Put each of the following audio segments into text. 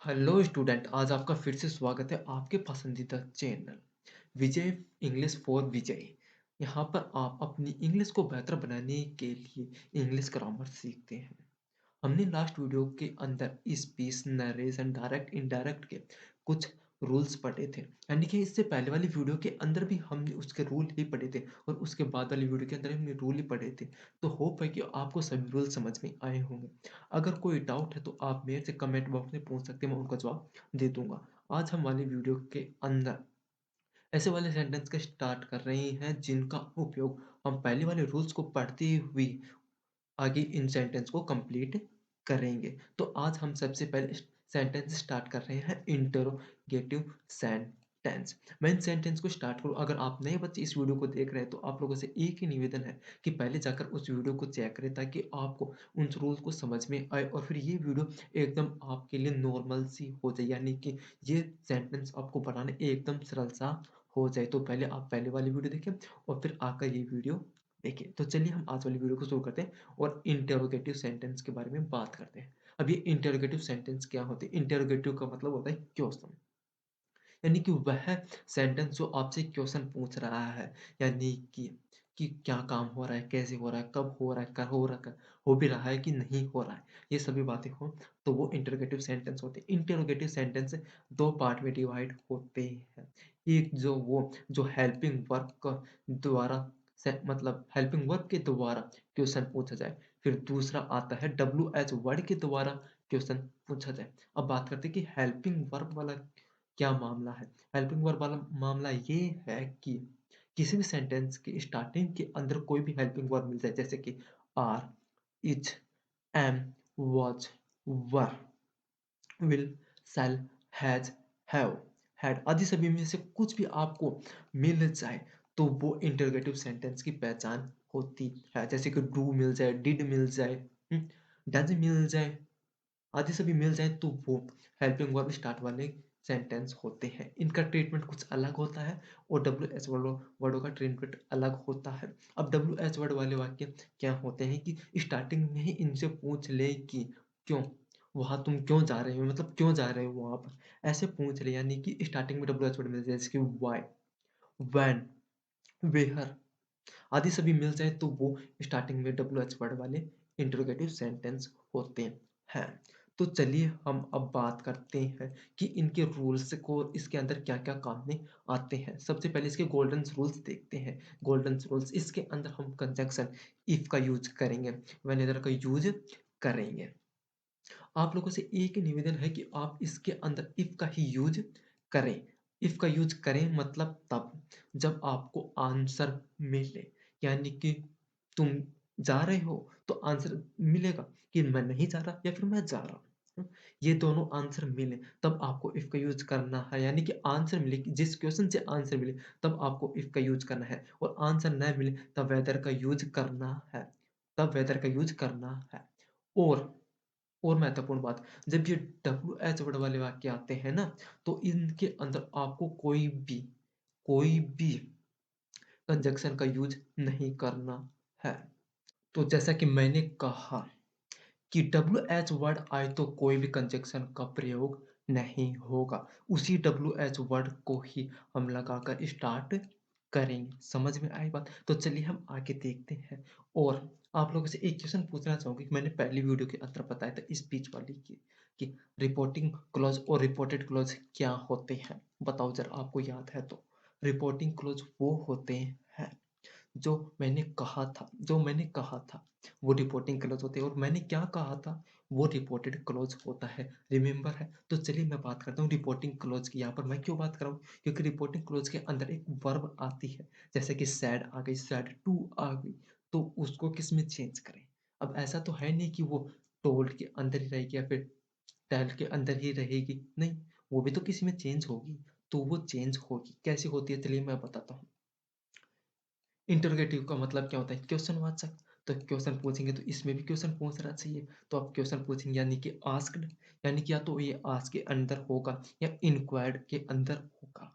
Hello student, आज आपका फिर से स्वागत है आपके पसंदीदा चैनल विजय इंग्लिश फॉर विजय। यहाँ पर आप अपनी इंग्लिश को बेहतर बनाने के लिए इंग्लिश ग्रामर सीखते हैं। हमने लास्ट वीडियो के अंदर स्पीच, नरेशन, डायरेक्ट, इनडायरेक्ट के कुछ रूल्स पढ़े थे। यानी कि इससे पहले वाली वीडियो के अंदर भी हमने उसके रूल ही पढ़े थे और उसके बाद वाली वीडियो के अंदर हमने रूल ही पढ़े थे। तो होप है कि आपको सभी रूल समझ में आए होंगे। अगर कोई डाउट है तो आप मेरे से कमेंट बॉक्स में पूछ सकते हैं, मैं उनका जवाब दे दूंगा। आज हम वाली वीडियो के अंदर ऐसे वाले सेंटेंस का स्टार्ट कर रहे हैं जिनका उपयोग हम पहले वाले रूल्स को पढ़ते हुए आगे इन सेंटेंस को कंप्लीट करेंगे। तो आज हम सबसे पहले सेंटेंस स्टार्ट कर रहे हैं इंटरोगेटिव सेंटेंस। मैं इन सेंटेंस को स्टार्ट करूँ, अगर आप नए बच्चे इस वीडियो को देख रहे हैं तो आप लोगों से एक ही निवेदन है कि पहले जाकर उस वीडियो को चेक करें ताकि आपको उन रूल्स को समझ में आए और फिर ये वीडियो एकदम आपके लिए नॉर्मल सी हो जाए, यानी कि ये सेंटेंस आपको बनाने एकदम सरल सा हो जाए। तो पहले आप पहले वाली वीडियो देखें और फिर आकर ये वीडियो देखिए। तो चलिए हम आज वाली वीडियो को शुरू करते हैं और इंटेरोगेटिव सेंटेंस के बारे में बात करते हैं। अब ये इंटेरोगेटिव सेंटेंस क्या होते हैं? इंटेरोगेटिव का मतलब होता है क्वेश्चन, यानी कि वह सेंटेंस जो आपसे क्वेश्चन पूछ रहा है, यानी कि क्या काम हो रहा है, कैसे हो रहा है, कब हो रहा है, कब हो रहा है, हो भी रहा है कि नहीं हो रहा है, ये सभी बातें हो तो वो इंटेरोगेटिव सेंटेंस होते हैं। इंटेरोगेटिव सेंटेंस दो पार्ट में डिवाइड होते हैं। एक जो हेल्पिंग वर्क द्वारा मतलब हेल्पिंग वर्ब के द्वारा क्वेश्चन पूछा जाए, फिर दूसरा आता है WH वर्ड के द्वारा क्वेश्चन पूछा जाए। अब बात करते हैं कि हेल्पिंग वर्ब वाला क्या मामला है। हेल्पिंग वर्ब वाला मामला ये है कि किसी भी सेंटेंस की स्टार्टिंग के अंदर कोई भी हेल्पिंग वर्ब मिल जाए, जैसे कि are, is, am, was, were, will, shall, has, have, had आदि सभी में से कुछ भी आपको मिल जाए तो वो इंटरोगेटिव सेंटेंस की पहचान होती है। जैसे कि डू मिल जाए, डिड मिल जाए, डज मिल जाए, आदि सभी मिल जाए तो वो हेल्पिंग वर्ब स्टार्ट वाले सेंटेंस होते हैं। इनका ट्रीटमेंट कुछ अलग होता है और WH वर्डों का ट्रीटमेंट अलग होता है। अब WH वर्ड वाले वाक्य क्या होते हैं कि स्टार्टिंग में ही इनसे पूछ ले कि क्यों, वहां तुम क्यों जा रहे हो, मतलब क्यों जा रहे हो वहां पर, ऐसे पूछ ले। यानी कि स्टार्टिंग में WH वर्ड मिल जाए, जैसे कि वाई, व्हेन, वेयर आदि सभी मिल जाए तो वो स्टार्टिंग में WH वर्ड वाले इंटरोगेटिव सेंटेंस होते हैं। तो चलिए हम अब बात करते हैं कि इनके रूल्स को इसके अंदर क्या-क्या काम में आते हैं। सबसे पहले इसके गोल्डन रूल्स देखते हैं। गोल्डन रूल्स इसके अंदर हम कंजंक्शन इफ का यूज करेंगे, व्हेनेवर का यूज करेंगे। आप लोगों से एक ही निवेदन है कि आप इसके अंदर इफ का ही यूज करें। इफ का यूज करें मतलब तब जब आपको आंसर मिले, यानी कि तुम जा रहे हो तो आंसर मिलेगा कि मैं नहीं जा रहा या फिर मैं जा रहा हूँ। ये दोनों आंसर मिले तब आपको इफ का यूज करना है, यानी कि आंसर मिले कि जिस क्वेश्चन से आंसर मिले तब आपको इफ का यूज करना है और आंसर न मिले तब वेदर का यूज करना है, तब वेदर का यूज करना है। और और महत्वपूर्ण बात, जब ये WH वर्ड वाले वाक्य आते हैं ना, तो इनके अंदर आपको कोई भी कंजंक्शन का यूज़ नहीं करना है। तो जैसा कि मैंने कहा कि WH वर्ड आए तो कोई भी कंजंक्शन का प्रयोग नहीं होगा। उसी WH वर्ड को ही हम लगाकर स्टार्ट करेंगे। समझ में आई बात? तो चलिए हम आगे देखते हैं। और आप लोगों से एक क्वेश्चन पूछना चाहूँगी कि मैंने पहली वीडियो के अंदर बताया था स्पीच वाली कि रिपोर्टिंग क्लॉज़ और रिपोर्टेड क्लॉज़ क्या होते हैं? बताओ ज़रा, आपको याद है तो? रिपोर्टिंग क्लॉज़ वो होते हैं जो मैंने कहा था, वो रिपोर्टिंग क्लॉज़ होते हैं और मैंने क्या कहा था, वो रिपोर्टेड क्लॉज़ होता है। रिमेंबर है? तो चलिए मैं बात करता हूँ रिपोर्टिंग क्लॉज़ की। यहाँ पर मैं क्यों बात कर रहा हूँ? क्योंकि रिपोर्टिंग क्लॉज़ के अंदर एक वर्ब आती है, जैसे कि सैड आ गई, सैड टू आ गई, तो उसको किस में चेंज करें? अब ऐसा तो है नहीं कि वो टोल्ड के अंदर ही रहेगी या फिर टेल के अंदर ही रहेगी, नहीं, वो भी तो किसी में चेंज होगी। तो वो चेंज होगी, कैसे होती है चलिए मैं बताता हूँ। इंटरोगेटिव का मतलब क्या होता है? क्वेश्चनवाचक। तो क्वेश्चन पूछेंगे तो इसमें भी क्वेश्चन पूछना चाहिए। तो आप क्वेश्चन पूछेंगे यानी कि आस्क्ड, यानी कि या तो ये आस्क के अंदर होगा या इंक्वायर्ड के अंदर होगा,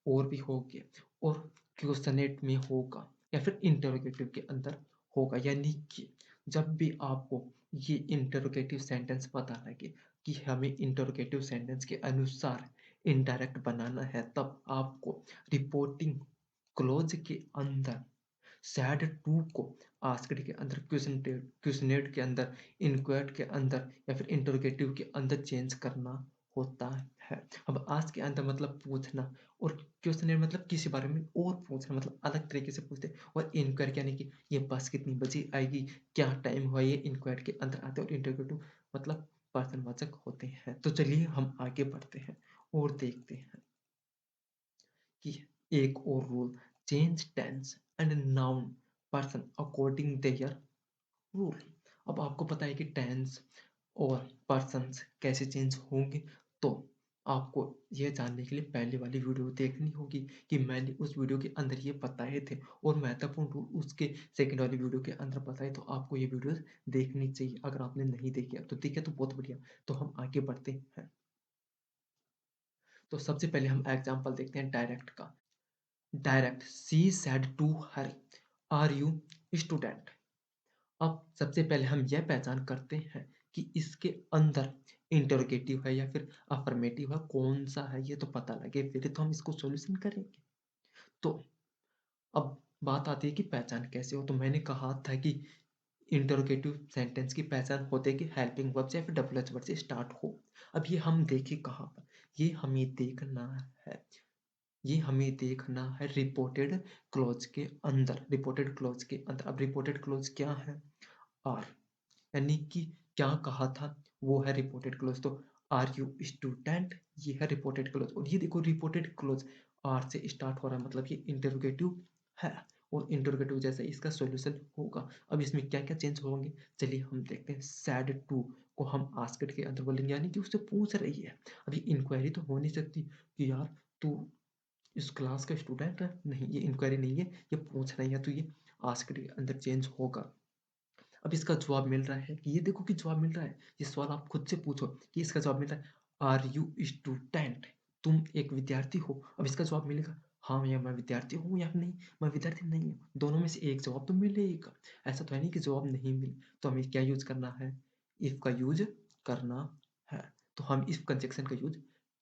और भी हो गया, और क्वेश्चनेट में होगा या फिर इंटरोगेटिव के अंदर होगा। यानी कि जब भी आपको ये इंटरोगेटिव सेंटेंस पता लगे कि हमें इंटरोगेटिव सेंटेंस के अनुसार इनडायरेक्ट बनाना है, तब आपको रिपोर्टिंग क्लॉज के अंदर सैड टू को आस्क्ड के अंदर, क्वेश्चनेट के अंदर, इंक्वायर्ड के अंदर या फिर इंटरोगेटिव के अंदर चेंज करना होता है। अब आस्क के अंदर मतलब पूछना, और क्वेश्चनेट मतलब किसी बारे में और पूछना, मतलब अलग तरीके से पूछते हैं। और इंक्वायर यानी कि ये बस कितनी बजे आएगी, क्या टाइम हुआ, ये इंक्वायर के अंदर आते हैं। और इंटरोगेटिव मतलब प्रश्नवाचक होते हैं। तो चलिए हम आगे बढ़ते हैं और देखते हैं कि एक और rule, change tense and noun person according their rule. अब आपको पता है कि टेंस और पर्सन्स कैसे चेंज होंगे, तो आपको यह जानने के लिए पहले वाली वीडियो देखनी होगी कि मैंने उस वीडियो के अंदर ये बताए थे, और महत्वपूर्ण रूल उसके सेकंड वाली वीडियो के अंदर बताए। तो आपको ये वीडियो देखनी चाहिए। अगर आपने नहीं देखी है तो देखिए, तो बहुत बढ़िया। तो हम आगे बढ़ते हैं। तो सबसे पहले हम एग्जाम्पल देखते हैं डायरेक्ट का। Direct, she said to her, are you student. अब सबसे पहले हम यह पहचान करते हैं कि इसके अंदर इंटरोगेटिव है या फिर अफर्मेटिव है, कौन सा है ये तो पता लगे, फिर तो हम इसको सॉल्यूशन करेंगे। तो अब बात आती है कि पहचान कैसे हो। तो मैंने कहा था कि इंटरोगेटिव सेंटेंस की पहचान होते कि हेल्पिंग वर्ब से या फिर डब्ल्यू वर्ड से स्टार्ट हो। अब ये हम देखें कहाँ पर, ये हमें देखना है, ये हमें देखना है रिपोर्टेड क्लॉज के अंदर। रिपोर्टेड क्लॉज के अंदर, अब रिपोर्टेड क्लॉज क्या है, आर, यानी कि क्या कहा था वो है रिपोर्टेड क्लोज। तो आर यू स्टूडेंट, ये है रिपोर्टेड क्लोज। और ये देखो रिपोर्टेड क्लोज आर से स्टार्ट हो रहा है, मतलब ये इंटरोगेटिव है, और इंटरोगेटिव जैसे इसका सॉल्यूशन होगा। अब इसमें क्या क्या चेंज होंगे, चलिए हम देखते हैं। सैड टू को हम आस्क्ड के अंदर बोलेंगे, यानी कि उससे पूछ रही है। अभी इंक्वायरी तो हो नहीं सकती कि यार तू इस क्लास का स्टूडेंट है, नहीं, ये इंक्वायरी नहीं है, ये पूछ रही है, तो ये आस्क्ड के अंदर चेंज होगा। अब इसका जवाब मिल रहा है कि ये देखो कि जवाब मिल रहा है। ये सवाल आप खुद से पूछो कि इसका जवाब मिल रहा है, आर यू स्टूडेंट, तुम एक विद्यार्थी हो। अब इसका जवाब मिलेगा हाँ या मैं विद्यार्थी हूँ या नहीं, मैं विद्यार्थी नहीं हूँ। दोनों में से एक जवाब तो मिलेगा। ऐसा तो है नहीं कि जवाब नहीं मिले। तो हमें क्या यूज करना है, इफ का यूज करना है। तो हम इफ कंजक्शन का यूज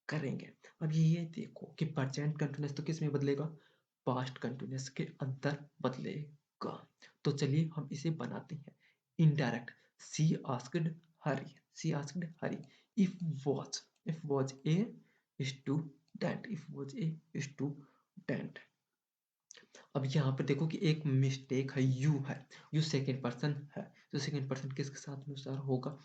करेंगे। अब ये देखो कि प्रेजेंट कंटिन्यूअस तो किस में बदलेगा, पास्ट कंटिन्यूअस के अंदर बदलेगा। तो चलिए हम इसे बनाते हैं। Indirect, she asked Hari, she asked Hari, if was, if was a student, if was a student. अब यहाँ पर देखो कि एक मिस्टेक है, यू है, यू सेकेंड पर्सन है। तो सेकेंड पर्सन किसके साथ अनुसार होगा,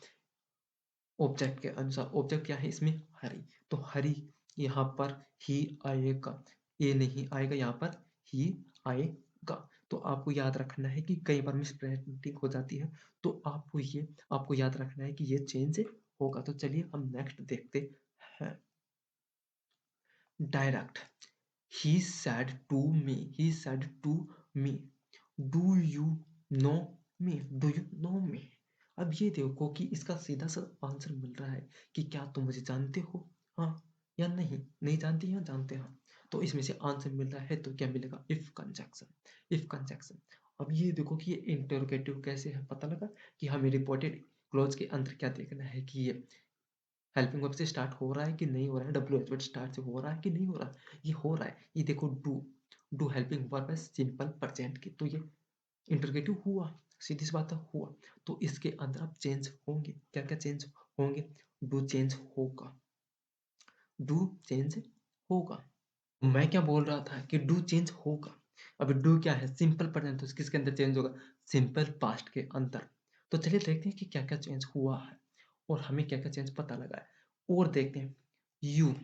ऑब्जेक्ट के अनुसार। ऑब्जेक्ट क्या है इसमें, हरी। तो हरी यहाँ पर ही आएगा, ए नहीं आएगा, यहाँ पर ही आएगा। तो आपको याद रखना है कि कई बार मिसप्रिंटिंग हो जाती है, तो आपको याद रखना है कि ये चेंज होगा। तो चलिए हम नेक्स्ट देखते हैं। Direct, he said to me, he said to me, do you know me, do you know me। अब ये देखो कि इसका सीधा सा आंसर मिल रहा है कि क्या तुम मुझे जानते हो, हाँ या नहीं, नहीं जानते या जानते हो। तो इसमें से आंसर मिल रहा है, तो क्या मिलेगा, इफ कंजक्शन, इफ कंजक्शन। अब ये देखो कि ये इंटरोगेटिव कैसे है, पता लगा कि हमें रिपोर्टेड क्लॉज के अंदर क्या देखना है कि ये हेल्पिंग वर्ब से स्टार्ट हो रहा है कि नहीं हो रहा है, डब्ल्यू एच वर्ड स्टार्ट से हो रहा है कि नहीं हो रहा है, ये हो रहा है। ये देखो डू, डू हेल्पिंग वर्ब है सिंपल प्रेजेंट की, तो ये इंटरोगेटिव हुआ, सीधी सी बात है हुआ। तो इसके अंदर अब चेंज होंगे, क्या क्या चेंज होंगे, डू चेंज होगा, डू चेंज होगा। मैं क्या बोल रहा था कि डू चेंज होगा। अब डू क्या है, सिंपल प्रेजेंट, तो किसके अंदर चेंज होगा, सिंपल पास्ट के अंदर। तो चलिए देखते हैं कि क्या क्या चेंज हुआ है और हमें क्या क्या चेंज पता लगा है। और देखते हैं, यू,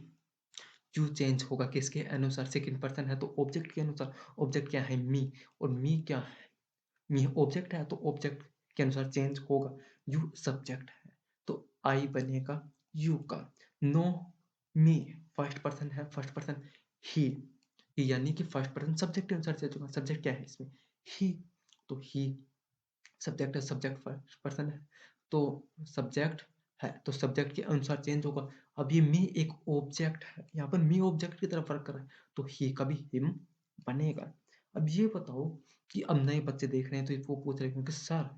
यू चेंज होगा किसके अनुसार, सेकंड पर्सन है तो ऑब्जेक्ट के अनुसार। ऑब्जेक्ट क्या है, मी, और मी क्या है, मी ऑब्जेक्ट है तो ऑब्जेक्ट के अनुसार चेंज होगा। यू सब्जेक्ट है तो आई बनेगा यू का। नो मी फर्स्ट पर्सन है, फर्स्ट पर्सन ही, यानी कि फर्स्ट पर्सन सब्जेक्ट के अनुसार चेंज होगा। सब्जेक्ट क्या है इसमें, ही, तो ही सब्जेक्ट है, सब्जेक्ट फर्स्ट पर्सन है तो सब्जेक्ट है, तो सब्जेक्ट के अनुसार चेंज होगा। अब ये मी एक ऑब्जेक्ट है, यहाँ पर मी ऑब्जेक्ट की तरफ वर्क कर रहा है, तो ही का भी हिम बनेगा। अब ये बताओ कि अब नए बच्चे देख रहे हैं तो वो पूछ रहे हैं कि सर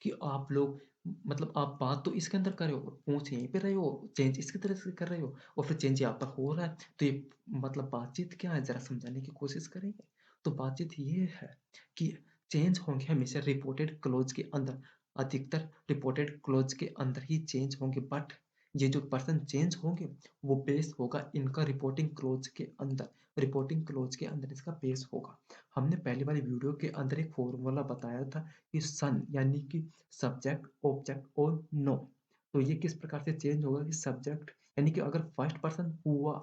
कि आप लोग मतलब आप बात तो इसके अंदर कर रहे हो, पूछ यहीं पे रहे हो, चेंज इसकी तरह से कर रहे हो और फिर चेंज यहाँ पर हो रहा है। तो ये मतलब बातचीत क्या है ज़रा समझाने की कोशिश करेंगे? तो बातचीत ये है कि चेंज होंगे हमेशा रिपोर्टेड क्लॉज़ के अंदर, अधिकतर रिपोर्टेड क्लॉज़ के अंदर ही चेंज होंगे, बट ये जो पर्सन चेंज होंगे वो बेस होगा इनका रिपोर्टिंग क्लॉज़ के अंदर, रिपोर्टिंग क्लॉज़ के अंदर इसका बेस होगा। हमने पहली वाली वीडियो के अंदर एक फ़ॉर्मूला बताया था कि सन यानी कि सब्जेक्ट, ऑब्जेक्ट और नो। तो ये किस प्रकार से चेंज होगा कि सब्जेक्ट यानी कि अगर फर्स्ट पर्सन हुआ,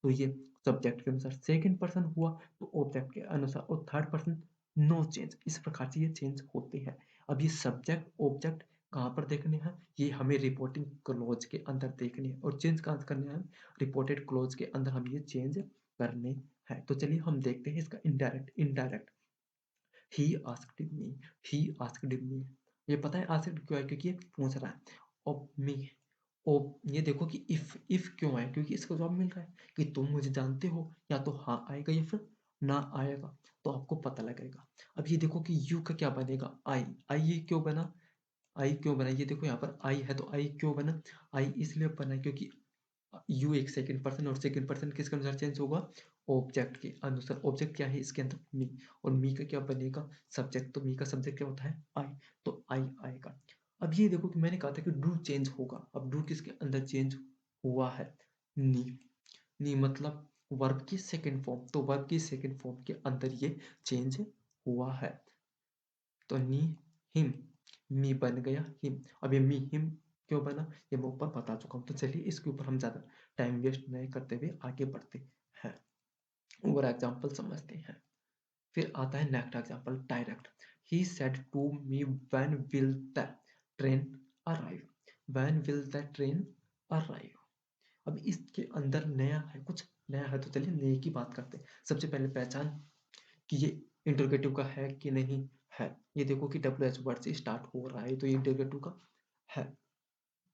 तो ये सब्जेक्ट के अनुसार, सेकंड पर्सन हुआ तो ऑब्जेक्ट के अनुसार और थर्ड पर्सन नो चेंज। इस प्रकार से ये चेंज होते हैं। अब ये सब्जेक्ट, ऑब्जेक्ट कहाँ पर देखने हैं? ये हमें रिपोर्टिंग क्लॉज़ के अंदर देखने हैं और चेंज कहाँ करने हैं? रिपोर्टेड क्लॉज़ के अंदर हम ये चेंज करने हैं। तो चलिए हम देखते हैं इसका indirect. He asked me, he asked me. ये पता है आस्क्ड क्यों है? क्योंकि ये पूछ रहा है। ऑफ मी, ऑफ ये देखो कि इफ क्यों है? क्योंकि इसका जवाब मिल रहा है कि तुम मुझे जानते हो, या तो हाँ आएगा या फिर ना आएगा, तो आपको पता लगेगा। अब ये देखो कि यू का क्या बनेगा? आई। आई ये क्यों बना? आई क्यों बना? ये देखो यहाँ पर आई है तो आई क्यों बना? आई इसलिए बना क्योंकि यू एक सेकंड पर्सन और सेकंड पर्सन किसके अनुसार चेंज होगा? ऑब्जेक्ट के अनुसार। ऑब्जेक्ट क्या है इसके अंदर? मी। और मी का क्या बनेगा? सब्जेक्ट। तो मी का सब्जेक्ट क्या होता है? आई। तो आई आएगा। अब ये देखो कि मैंने कहा था कि डू चेंज होगा। अब डू किसके अंदर चेंज हुआ है? नी। नी मतलब वर्ब की सेकंड फॉर्म। तो वर्ब की सेकंड फॉर्म के अंदर ये चेंज हुआ है। तो नी हिम, मी बन गया हिम। अब ये मी हिम क्यों बना? ये मैं ऊपर बता चुका हूँ। तो चलिए इसके ऊपर हम ज़्यादा टाइम वेस्ट नहीं करते हुए आगे बढ़ते हैं और एग्जाम्पल समझते हैं। फिर आता है next example direct. He said to me when will the train arrive, when will the train arrive. अब इसके अंदर नया है, कुछ नया है, तो चलिए नए की बात करते हैं। सबसे पहले पहचान कि ये इंटरोगेटिव का है कि नहीं है। ये देखो कि डब्ल्यू एच वर्ड से स्टार्ट हो रहा है तो ये इंटरोगेटिव का है।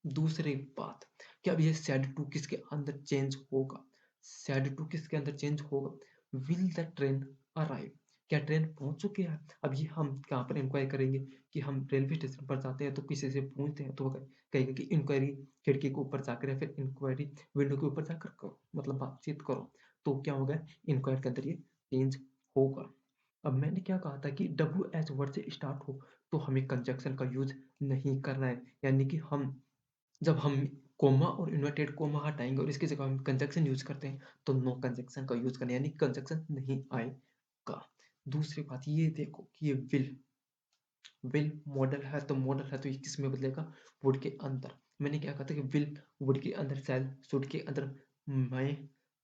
दूसरी बात कि अब ये सैड टू किसके अंदर चेंज होगा? सैड टू किसके अंदर चेंज होगा? विल द ट्रेन अराइव, क्या ट्रेन पहुंच चुकी है? अब ये हम कहाँ पर इंक्वायरी करेंगे कि हम रेलवे स्टेशन पर जाते हैं तो किसी से पूछते हैं तो वो कहेगा कि इंक्वायरी खिड़की के ऊपर जाकर या फिर इंक्वायरी विंडो के ऊपर जाकर करो, मतलब बातचीत करो। तो क्या होगा? इंक्वायरी के अंदर ये चेंज होगा। अब मैंने क्या कहा था कि डब्ल्यू एच वर्ड से स्टार्ट हो तो हमें कंजक्शन का यूज नहीं करना है, यानी कि हम जब हम कोमा और इन्वर्टेड कोमा हटाएँगे और इसकी जगह हम कंजंक्शन यूज़ करते हैं, तो नो कंजंक्शन का यूज़ करना है, यानी कंजंक्शन नहीं आएगा। दूसरी बात ये देखो कि ये विल मॉडल है तो ये किसमें बदलेगा? वुड के अंदर। मैंने क्या कहा था कि विल वुड के अंदर, शैल शुड के अंदर,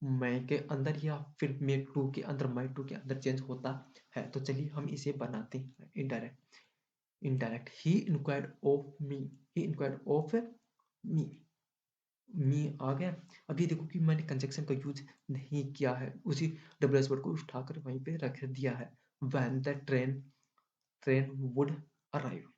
मैं के अंदर या फिर मे टू के अंदर, माई टू के अंदर चेंज होता है। तो चलिए हम इसे बनाते हैं indirect. He inquired of me, he inquired of me. मी आ गया। अब ये देखो कि मैंने कंजंक्शन का यूज़ नहीं किया है, उसी डबल एस वर्ड को उठाकर वहीं पे रख दिया है। When the train would arrive,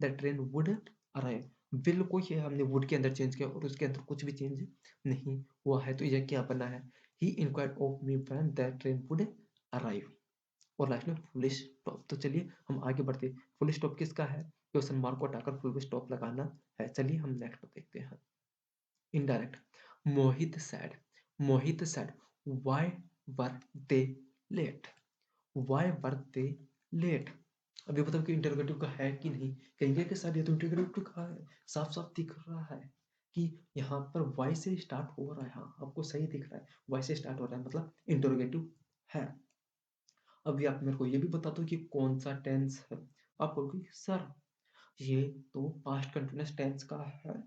the train would arrive. Will को ही हमने वुड के अंदर चेंज किया और उसके अंदर कुछ भी चेंज नहीं हुआ है, तो ये क्या बना है? He inquired of me when the train would arrive. और लास्ट में फुल स्टॉप। तो चलिए हम आगे बढ़ते हैं। फुल स्टॉप किसका है? क्वेश्चन मार्क को हटाकर फुल स्टॉप लगाना है। चलिए हम नेक्स्ट देखते हैं। Indirect. Mohit said why were they late, why were they late. अब ये बताओ कि इंटरोगेटिव का है कि नहीं? कहेंगे कि सर ये तो इंटरोगेटिव का है, साफ साफ दिख रहा है कि यहाँ पर वाई से स्टार्ट हो रहा है। हाँ आपको सही दिख रहा है, वाई से स्टार्ट हो रहा है मतलब इंटरोगेटिव है। अभी आप मेरे को ये भी बता दो कि कौन सा टेंस है। आप बोलोगे सर ये तो पास्ट कंटिन्यूअस टेंस का है।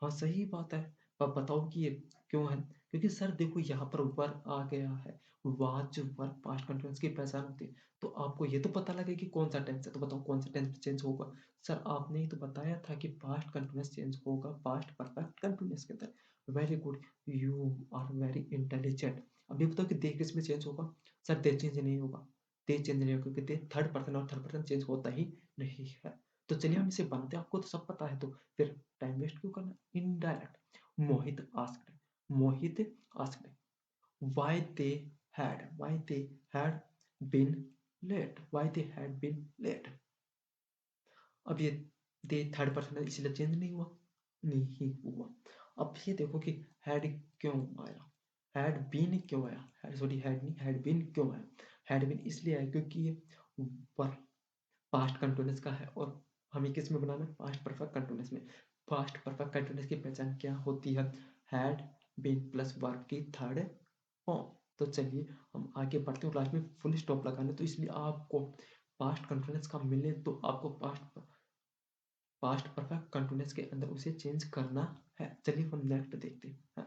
हाँ, सही बात है। अब बताओ कि ये क्यों है? क्योंकि सर देखो यहाँ पर वर आ गया है। वाज वर्ब पास्ट कंटीन्यूअस की पहचान होती है। तो आपको ये तो पता लगे कि कौन सा टेंस है। तो बताओ कौन सा टेंस चेंज होगा? सर आपने ही तो बताया था कि पास्ट कंटीन्यूअस चेंज होगा पास्ट परफेक्ट कंटीन्यूअस के अंदर। Very good, you are very intelligent. अब ये बताओ कि दे किसमें चेंज होगा? सर दे चेंज नहीं होगा। दे चेंज नहीं होगा क्योंकि दे थर्ड पर्सन और थर्ड पर्सन चेंज होता ही नहीं है। तो चलिए हम इसे बनाते हैं, आपको तो सब पता है तो फिर टाइम वेस्ट क्यों करना? Indirect. Mohit asked, Mohit asked why they had been late, why they had been late। अब ये दे थर्ड पर्सन है इसलिए चेंज नहीं हुआ? नहीं हुआ। अब ये देखो कि हैड क्यों आया? हैड बीन क्यों आया? हैड सॉरी हैड नहीं, हैड बीन क्यों आया? हैड बीन इसलिए आया क्योंकि ये वर्ब पास्ट कंटीन्यूअस का है और हमें किस में बनाना है? पास्ट परफेक्ट कंटीन्यूअस में। पास्ट परफेक्ट कंटीन्यूअस की पहचान क्या होती है? हैड बीन प्लस वर्ब की थर्ड फॉर्म। तो चलिए हम आगे बढ़ते हैं, लास्ट में फुल स्टॉप लगाना, तो इसलिए आपको पास्ट कंटीन्यूअस का मिले तो आपको पास्ट पास्ट परफेक्ट कंटीन्यूअस के अंदर उसे चेंज करना है। चलिए हम नेक्स्ट देखते हैं।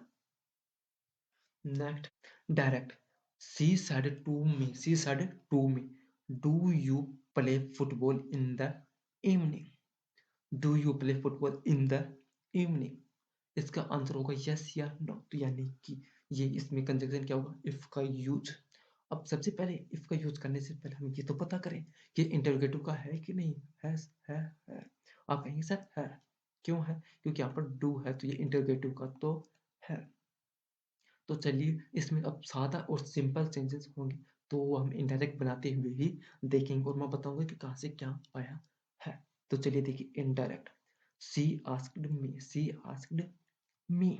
Next direct. She said to me, she said to me, do you play football in the evening? Do you play football in the evening? इसका आंसर होगा यस या नो। तो यानी कि ये इसमें कंजक्शन क्या होगा? इफ का यूज। अब सबसे पहले इफ का यूज करने से पहले हम ये तो पता करें कि इंटरोगेटिव का है कि नहीं है। है। आप कहेंगे सर है। क्यों है? क्योंकि यहाँ पर डू है तो ये इंटरोगेटिव का तो है। तो चलिए इसमें अब सादा और सिंपल चेंजेस होंगे तो वो हम इनडायरेक्ट बनाते हुए ही देखेंगे और मैं बताऊंगा कि कहाँ से क्या आया है। तो चलिए देखिए indirect. She asked me, C asked me,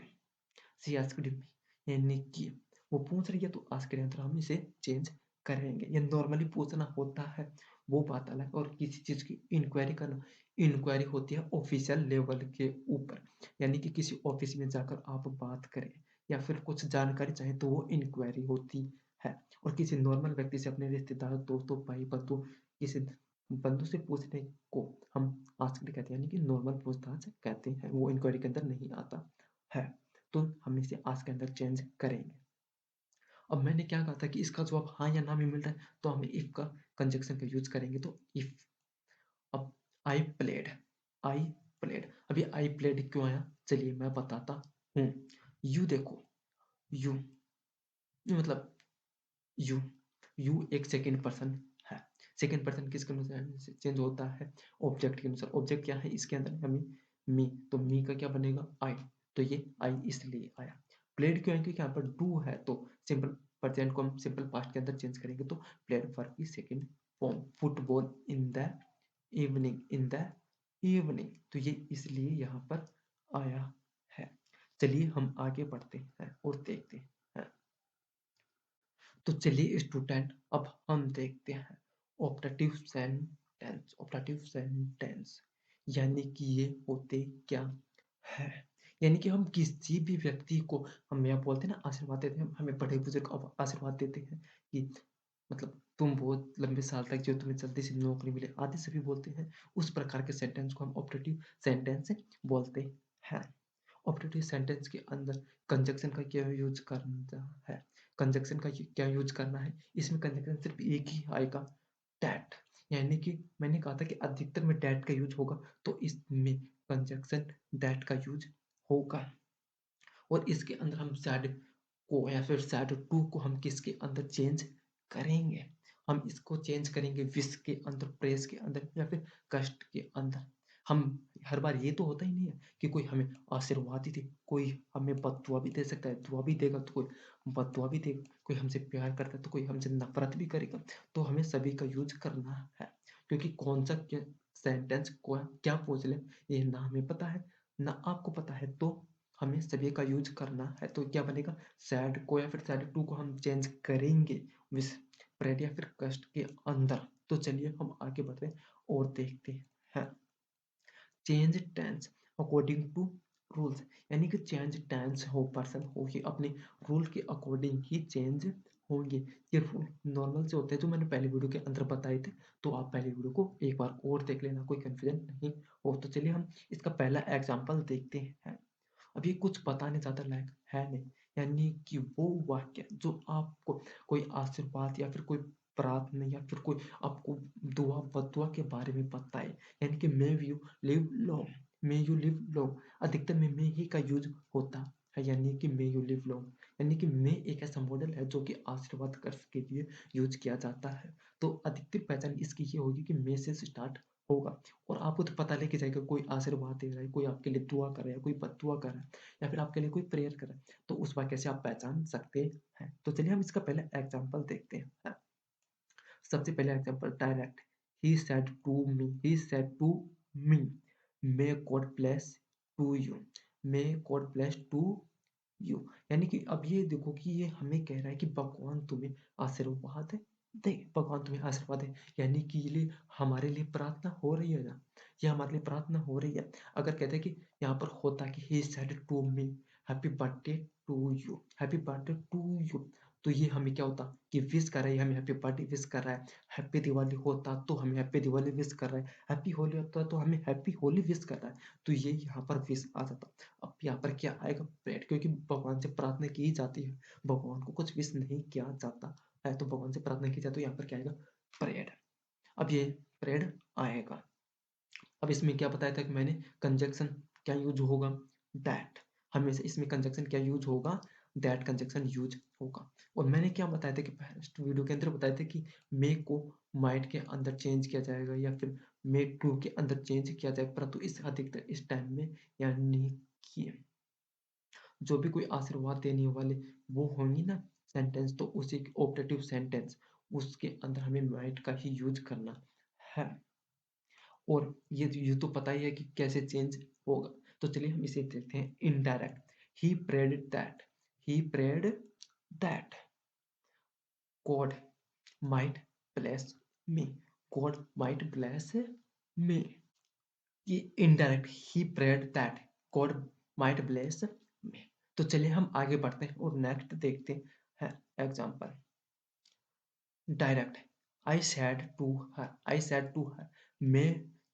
C asked me, यानी कि वो पूछ रही है तो आस्क के अंदर हम इसे चेंज करेंगे। ये नॉर्मली पूछना होता है वो बात अलग, और किसी चीज की इंक्वायरी करना, इंक्वायरी होती है ऑफिशियल लेवल के ऊपर, यानी कि किसी ऑफिस में जाकर आप बात करें या फिर कुछ जानकारी चाहें तो वो इंक्वायरी होती है। और किसी नॉर्मल व्यक्ति से, अपने रिश्तेदार, दोस्तों, भाई बंधु, किसी बंधु से पूछने को हम आस्क्ड कहते हैं, यानी कि नॉर्मल पूछताछ कहते हैं, वो इंक्वायरी के अंदर नहीं आता है। तो हम इसे आस्क के अंदर चेंज करेंगे। अब मैंने क्या कहा था कि इसका जवाब हाँ या ना में मिल रहा है तो हम इफ का कंजक्शन का यूज करेंगे। तो इफ, अब आई प्लेड, आई प्लेड, अभी आई प्लेड क्यों आया चलिए मैं बताता हूँ। यू देखो, यू मतलब यू, यू एक सेकेंड पर्सन है। सेकेंड पर्सन किसके अनुसार चेंज होता है? ऑब्जेक्ट के अनुसार। ऑब्जेक्ट क्या है इसके अंदर? हमें मी, तो मी का क्या बनेगा? आई। तो ये आई इसलिए आया। प्लेड क्यों है? क्योंकि यहाँ पर डू है तो सिंपल प्रेजेंट को हम सिंपल पास्ट के अंदर चेंज करेंगे तो प्लेड वर्ब की second form. Football in the evening, in the evening, तो ये इसलिए यहाँ पर आया है। चलिए हम आगे बढ़ते हैं और देखते हैं। तो चलिए स्टूडेंट अब हम देखते हैं ऑप्टेटिव सेंटेंस। ऑप्टेटिव सेंटेंस यानी कि ये होते क्या है? यानी कि हम किसी भी व्यक्ति को, हम यह बोलते हैं ना आशीर्वाद देते हैं, हमें बड़े बुजुर्ग अब आशीर्वाद देते हैं कि मतलब तुम बहुत लंबे साल तक जो तुम्हें जल्दी से नौकरी मिले आदि सभी बोलते हैं। उस प्रकार के सेंटेंस को हम ऑप्टेटिव सेंटेंस बोलते हैं। ऑपरेटिव सेंटेंस के अंदर कंजक्शन का क्या यूज करना है? कंजक्शन का क्या यूज करना है? इसमें कंजक्शन सिर्फ एक ही आएगा, दैट। यानी कि मैंने कहा था कि अधिकतर में दैट का यूज होगा तो इसमें कंजक्शन दैट का यूज होगा। और इसके अंदर हम सैड को या फिर सैड टू को हम किसके अंदर चेंज करेंगे? हम इसको चेंज करेंगे विश के अंदर, प्रेस के अंदर या फिर कष्ट के अंदर। हम हर बार ये तो होता ही नहीं है कि कोई हमें आशीर्वाद ही दे, कोई हमें बददुआ भी दे सकता है, दुआ भी देगा तो कोई बददुआ भी देगा, कोई हमसे प्यार करता है तो कोई हमसे नफरत भी करेगा। तो हमें सभी का यूज करना है क्योंकि कौन सा सेंटेंस को क्या पूछ ले ये ना हमें पता है ना आपको पता है, तो हमें सभी का यूज करना है। तो क्या बनेगा? सैड को या फिर सैड टू को हम चेंज करेंगे विश, प्रेड या फिर कष्ट के अंदर। तो चलिए हम आगे बढ़ते हैं और देखते हैं। Change tense according to rules, यानी कि चेंज टेंस हो पर्सन हो ये अपने रूल के अकॉर्डिंग ही चेंज होंगे। ये रूल नॉर्मल से होते हैं जो मैंने पहले वीडियो के अंदर बताए थे, तो आप पहले वीडियो को एक बार और देख लेना, कोई कंफ्यूजन नहीं हो। तो चलिए हम इसका पहला एग्जाम्पल देखते हैं। अभी कुछ बताने ज़्यादा लायक है नहीं, यानी कि वो वाक्य जो आपको कोई आशीर्वाद या फिर कोई प्रार्थना या फिर कोई आपको दुआ बदुआ के बारे में बताए, यानी कि मे you live long, may you live long, अधिकतर में मे ही का यूज होता है, यानी कि मे यू लिव लॉन्ग, यानी कि मे एक ऐसा मॉडल है जो कि आशीर्वाद कर्ज के लिए यूज किया जाता है। तो अधिकतर पहचान इसकी ये होगी कि मे से स्टार्ट होगा और आपको तो पता लेके जाएगा कोई आशीर्वाद दे रहा है, कोई आपके लिए दुआ कर रहा है, कोई बददुआ कर रहा है या फिर आपके लिए कोई प्रेयर कर रहा है, तो उस वाक्य से आप पहचान सकते हैं। तो चलिए हम इसका पहले एग्जाम्पल देखते हैं। सबसे पहले example direct. He said to me, he said to me, may God bless to you, may God bless to you. यानी कि अब ये देखो कि ये हमें कह रहा है कि भगवान तुम्हें आशीर्वाद दे, भगवान तुम्हें आशीर्वाद दे। यानी कि ये हमारे लिए प्रार्थना हो रही है ना, ये हमारे लिए प्रार्थना हो रही है। अगर कहते हैं कि यहाँ पर होता कि he said to me happy birthday to you, happy birthday to you, तो ये हमें क्या होता कि विश कर रहा है, हमें हैप्पी बर्थडे विश कर रहा है। हैप्पी दिवाली होता तो हमें हैप्पी दिवाली विश कर रहा है, हैप्पी होली होता तो हमें हैप्पी होली विश कर रहा है। तो ये यहाँ पर विश आ जाता। अब यहाँ पर क्या आएगा, प्रेयर, क्योंकि भगवान से प्रार्थना की जाती है, भगवान को कुछ विश नहीं किया जाता है, तो भगवान से प्रार्थना की जाती है, तो यहाँ पर क्या आएगा, प्रेयर। अब ये प्रेयर आएगा। अब इसमें क्या बताया था कि मैंने, कंजक्शन क्या यूज होगा, दैट। हमेशा इसमें कंजक्शन क्या यूज होगा, दैट कंजक्शन यूज होगा। और मैंने क्या बताया था कि फर्स्ट वीडियो के अंदर बताया था कि मे को माइट के अंदर चेंज किया जाएगा या फिर मे टू के अंदर चेंज किया जाएगा, परंतु इस अधिकतर इस टाइम में, यानी कि जो भी कोई आशीर्वाद देने वाले वो होंगी ना सेंटेंस, तो उसी ऑपरेटिव सेंटेंस उसके अंदर हमें माइट का ही यूज करना है। और ये तो पता ही है कि कैसे चेंज होगा। तो चलिए हम इसे देखते हैं indirect. He prayed that, he prayed that God might bless me, God might bless me. ये indirect, he prayed that God might bless me. तो चलिए हम आगे बढ़ते हैं और नेक्स्ट देखते हैं example. Direct, I said to her, I said to her may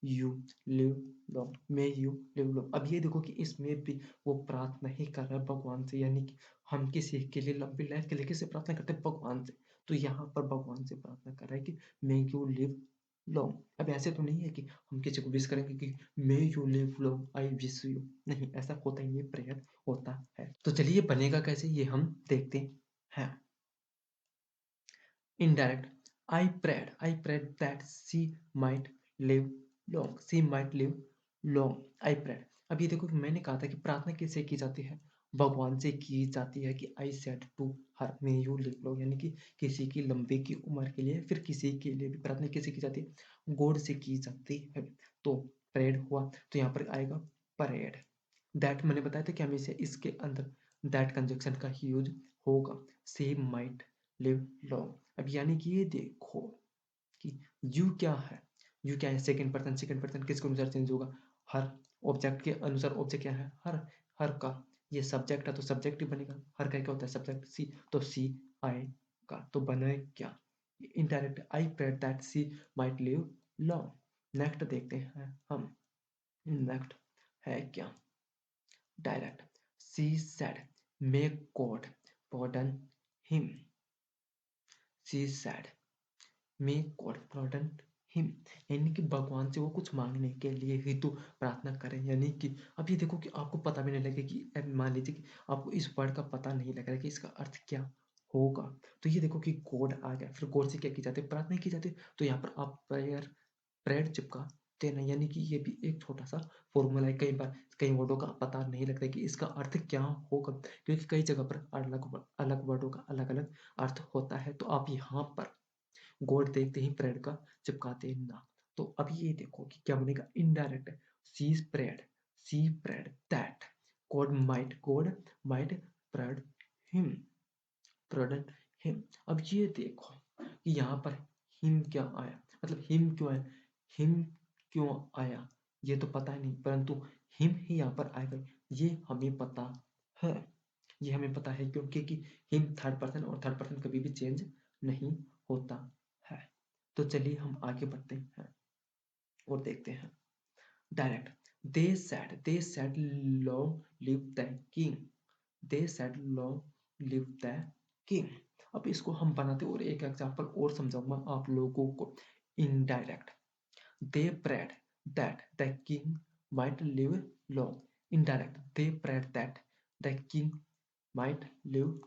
you live long, may you live long. अब ये देखो कि इसमें भी वो प्रार्थना ही कर रहा है भगवान से, यानी कि हम किसी के लिए लंबी लाइफ के लिए किससे प्रार्थना करते हैं, भगवान से। तो यहाँ पर भगवान से प्रार्थना कर रहा है कि मे यू लिव लॉन्ग। अब ऐसे तो नहीं है कि हम किसी को विश करेंगे कि मे you live long, I wish you, नहीं, ऐसा होता ही नहीं, प्रेयर होता है। तो चलिए बनेगा कैसे ये हम देखते हैं। Indirect, I prayed that she might live long, she might live long, I prayed। अब ये देखो कि मैंने कहा था कि प्रार्थना किससे की जाती है, भगवान से की जाती है कि I said to her may you live long, यानी कि किसी की लंबी की उम्र के लिए, फिर किसी के लिए भी प्रार्थना किससे की जाती है, गॉड से की जाती है। तो प्रेड हुआ, तो यहाँ पर आएगा परेड। दैट मैंने बताया था कि हमेशा इसके अंदर दैट कंजक्शन का ही यूज होगा, सी माइट लिव लॉन्ग। अब यानी कि ये देखो कि यू क्या है, यू क्या है, सेकंड पर्सन, सेकंड पर्सन किसके अनुसार चेंज होगा, हर। ऑब्जेक्ट के अनुसार, ऑब्जेक्ट क्या है, हर का। ये सब्जेक्ट है तो सब्जेक्ट ही बनेगा, हर का क्या होता है सब्जेक्ट, सी, तो सी आएगा। तो बने क्या, indirect, I prayed that she might live long. Next देखते हैं हम, नेक्स्ट है क्या, direct, she said may God pardon him, she said may God pardon him. यानी कि भगवान से वो कुछ मांगने के लिए ही तो प्रार्थना करें, यानी कि अब ये देखो कि आपको पता भी नहीं लगे कि, अब मान लीजिए कि आपको इस वर्ड का पता नहीं लग रहा है कि इसका अर्थ क्या होगा, तो ये देखो कि गॉड आ गया, फिर गॉड से क्या की जाती है, प्रार्थना की जाती है। तो यहाँ पर आप प्रेयर, प्रेयर चिपका देना, यानी कि ये भी एक छोटा सा फॉर्मूला है। कई बार कई वर्डों का पता नहीं लगता कि इसका अर्थ क्या होगा, क्योंकि कई जगह पर अलग अलग वर्डों का अलग अलग अर्थ होता है। तो आप यहाँ पर गॉड देखते ही प्रेड का चिपकाते ना। तो अब ये देखो कि क्या बनेगा, indirect, she prayed, she prayed that God might prayed him, prayed him. अब ये देखो कि यहाँ पर हिम क्या आया, मतलब हिम क्यों आया, हिम क्यों आया ये तो पता ही नहीं, परंतु हिम ही यहाँ पर आएगा, ये हमें पता है। ये हमें पता है क्योंकि कि हिम थर्ड पर्सन, और थर्ड पर्सन कभी भी चेंज नहीं होता है। तो चलिए हम आगे बढ़ते हैं और देखते हैं direct, they said long live the king, they said long live the king. अब इसको हम बनाते और एक एग्जांपल और समझाऊंगा आप लोगों को। Indirect, they prayed that the king might live long, indirect, they prayed that the king might live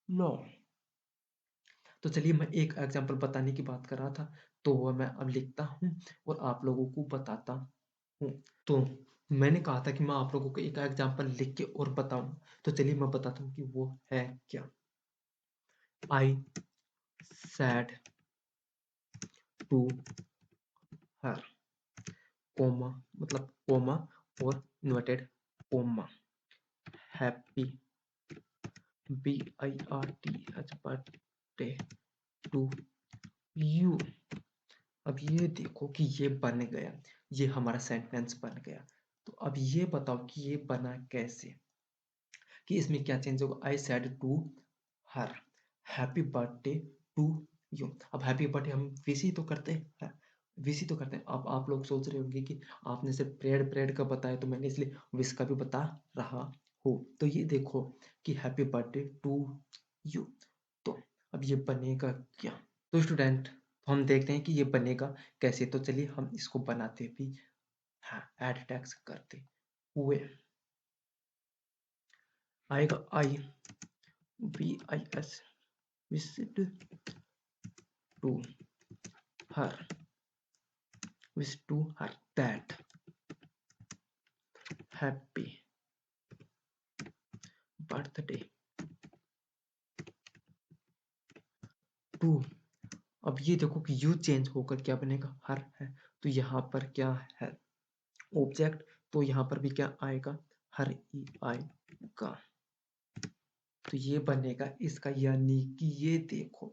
long. तो चलिए मैं एक एग्जांपल बताने की बात कर रहा था, तो वह मैं अब लिखता हूँ और आप लोगों को बताता हूँ। तो मैंने कहा था कि मैं आप लोगों को एक एग्जांपल लिख के और बताऊं, तो चलिए मैं बताता हूँ कि वो है क्या। I said to her comma मतलब कोमा और inverted comma. Happy BIRTH birthday to you. अब ये देखो कि ये बन गया, ये हमारा सेंटेंस बन गया। तो अब ये बताओ कि ये बना कैसे, कि इसमें क्या चेंज होगा। I said to her happy birthday to you. अब हैप्पी बर्थडे हम विश ही तो करते हैं, विश ही तो करते हैं। अब आप लोग सोच रहे होंगे कि आपने सिर्फ प्रेयर प्रेयर का बताया, तो मैंने इसलिए विश का भी बता रहा हूँ। तो ये देखो कि हैप्पी बर्थडे टू यू। तो अब ये बनेगा क्या। तो स्टूडेंट हम देखते हैं कि ये बनेगा कैसे। तो चलिए हम इसको बनाते भी, हाँ ऐड टैग्स करते हुए आएगा आई BIS visit to her, wish to her that happy birthday to। अब ये देखो कि यू चेंज होकर क्या बनेगा, हर है। तो यहाँ पर क्या है, ऑब्जेक्ट। तो यहाँ पर भी क्या आएगा, हर ही आएगा। तो ये बनेगा इसका, यानी कि ये देखो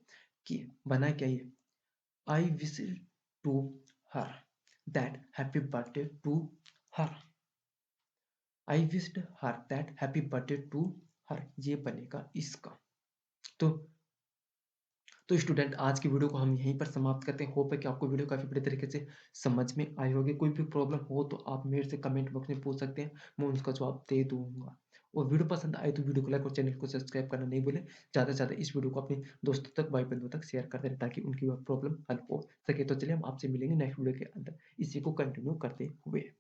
कि बना क्या ये, I wish to her that happy birthday to her. I wished her that happy birthday to her, ये बनेगा इसका। तो स्टूडेंट आज की वीडियो को हम यहीं पर समाप्त करते हैं। होप है कि आपको वीडियो काफ़ी बढ़िया तरीके से समझ में आई होगी। कोई भी प्रॉब्लम हो तो आप मेरे से कमेंट बॉक्स में पूछ सकते हैं, मैं उसका जवाब दे दूंगा। और वीडियो पसंद आए तो वीडियो को लाइक और चैनल को सब्सक्राइब करना नहीं भूलें। ज़्यादा से ज़्यादा इस वीडियो को अपने दोस्तों तक, भाई बंधुओं तक शेयर करते रहें, ताकि उनकी वह प्रॉब्लम हल हो सके। तो चलिए हम आपसे मिलेंगे नेक्स्ट वीडियो के अंदर इसी को कंटिन्यू करते हुए।